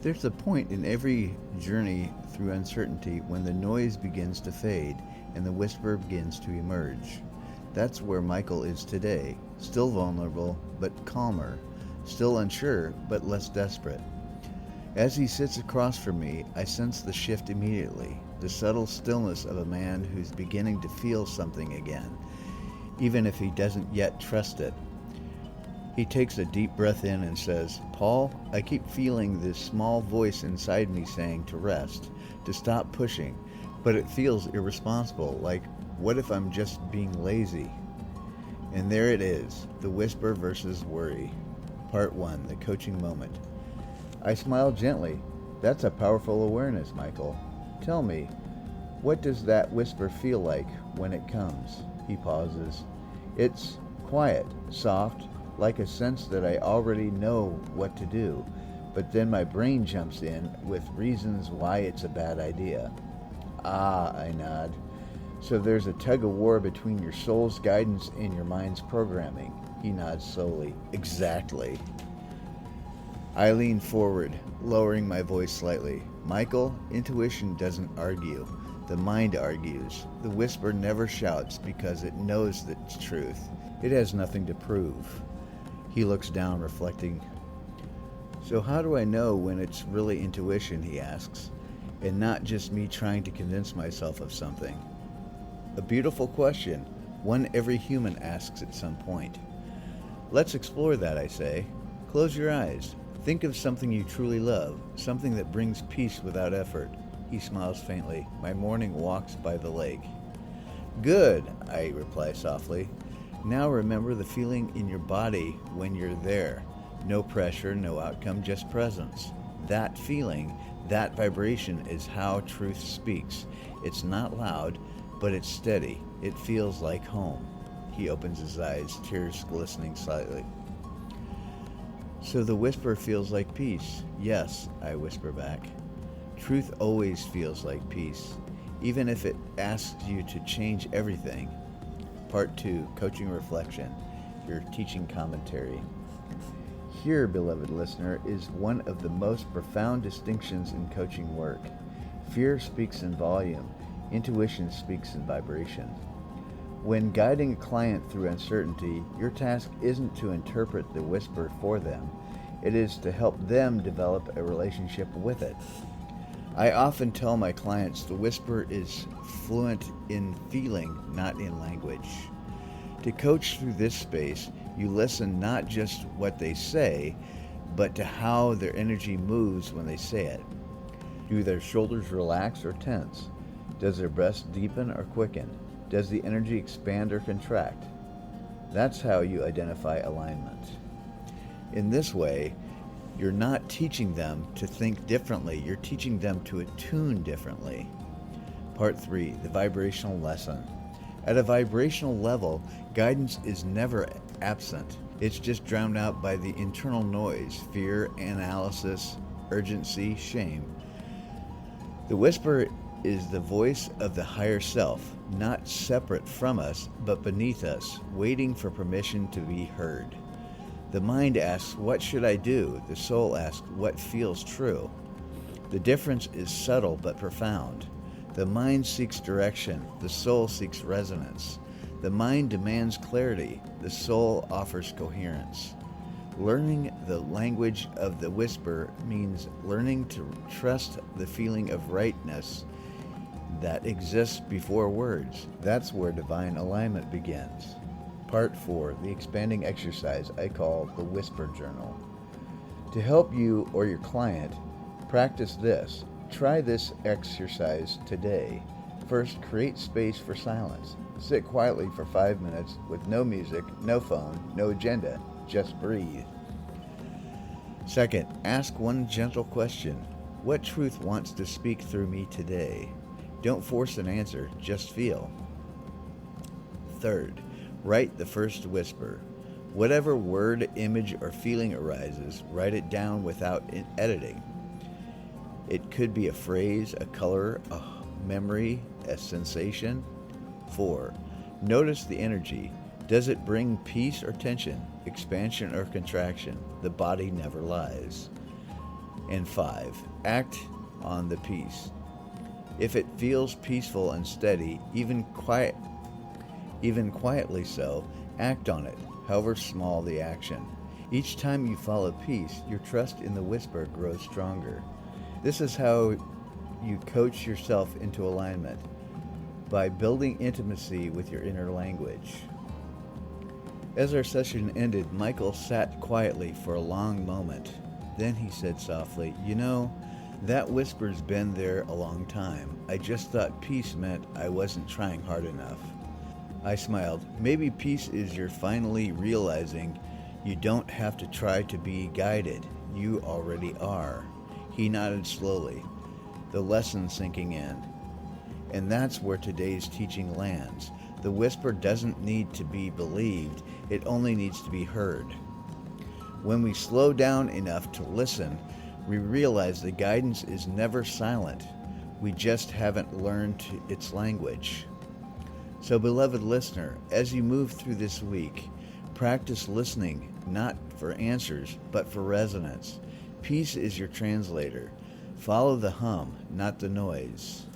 There's a point in every journey through uncertainty when the noise begins to fade and the whisper begins to emerge. That's where Michael is today, still vulnerable but calmer, still unsure but less desperate. As he sits across from me, I sense the shift immediately, the subtle stillness of a man who's beginning to feel something again, even if he doesn't yet trust it. He takes a deep breath in and says, "Paul, I keep feeling this small voice inside me saying to rest, to stop pushing, but it feels irresponsible, like, what if I'm just being lazy?" And there it is, the whisper versus worry. Part 1, the coaching moment. I smile gently. That's a powerful awareness, Michael. Tell me, what does that whisper feel like when it comes? He pauses. It's quiet, soft, like a sense that I already know what to do, but then my brain jumps in with reasons why it's a bad idea. Ah, I nod. So there's a tug-of-war between your soul's guidance and your mind's programming. He nods slowly. Exactly. I lean forward, lowering my voice slightly. Michael, intuition doesn't argue. The mind argues. The whisper never shouts because it knows the truth. It has nothing to prove. He looks down, reflecting. So how do I know when it's really intuition, he asks, and not just me trying to convince myself of something? A beautiful question, one every human asks at some point. Let's explore that, I say. Close your eyes. Think of something you truly love, something that brings peace without effort. He smiles faintly. My morning walks by the lake. Good, I reply softly. Now remember the feeling in your body when you're there. No pressure, no outcome, just presence. That feeling, that vibration is how truth speaks. It's not loud, but it's steady. It feels like home. He opens his eyes, tears glistening slightly. So the whisper feels like peace. Yes, I whisper back. Truth always feels like peace, even if it asks you to change everything. Part 2, Coaching Reflection, your teaching commentary. Here, beloved listener, is one of the most profound distinctions in coaching work. Fear speaks in volume, intuition speaks in vibration. When guiding a client through uncertainty, your task isn't to interpret the whisper for them. It is to help them develop a relationship with it. I often tell my clients the whisper is fluent in feeling, not in language. To coach through this space, you listen not just what they say, but to how their energy moves when they say it. Do their shoulders relax or tense? Does their breath deepen or quicken? Does the energy expand or contract? That's how you identify alignment. In this way, you're not teaching them to think differently, you're teaching them to attune differently. Part 3, the vibrational lesson. At a vibrational level, guidance is never absent. It's just drowned out by the internal noise, fear, analysis, urgency, shame. The whisper is the voice of the higher self, not separate from us, but beneath us, waiting for permission to be heard. The mind asks, what should I do? The soul asks, what feels true? The difference is subtle but profound. The mind seeks direction, the soul seeks resonance. The mind demands clarity, the soul offers coherence. Learning the language of the whisper means learning to trust the feeling of rightness that exists before words. That's where divine alignment begins. Part 4, the expanding exercise I call the Whisper Journal. To help you or your client practice this, try this exercise today. First, create space for silence. Sit quietly for 5 minutes with no music, no phone, no agenda. Just breathe. Second, ask one gentle question. What truth wants to speak through me today? Don't force an answer, just feel. Third, write the first whisper. Whatever word, image, or feeling arises, write it down without editing. It could be a phrase, a color, a memory, a sensation. 4. Notice the energy. Does it bring peace or tension, expansion or contraction? The body never lies. And 5. Act on the peace. If it feels peaceful and steady, even quietly so, act on it, however small the action. Each time you follow peace, your trust in the whisper grows stronger. This is how you coach yourself into alignment, by building intimacy with your inner language. As our session ended, Michael sat quietly for a long moment. Then he said softly, "You know, that whisper's been there a long time. I just thought peace meant I wasn't trying hard enough." I smiled. "Maybe peace is you're finally realizing you don't have to try to be guided. You already are." He nodded slowly, the lesson sinking in. And that's where today's teaching lands. The whisper doesn't need to be believed, it only needs to be heard. When we slow down enough to listen, we realize the guidance is never silent. We just haven't learned its language. So, beloved listener, as you move through this week, practice listening not for answers, but for resonance. Peace is your translator. Follow the hum, not the noise.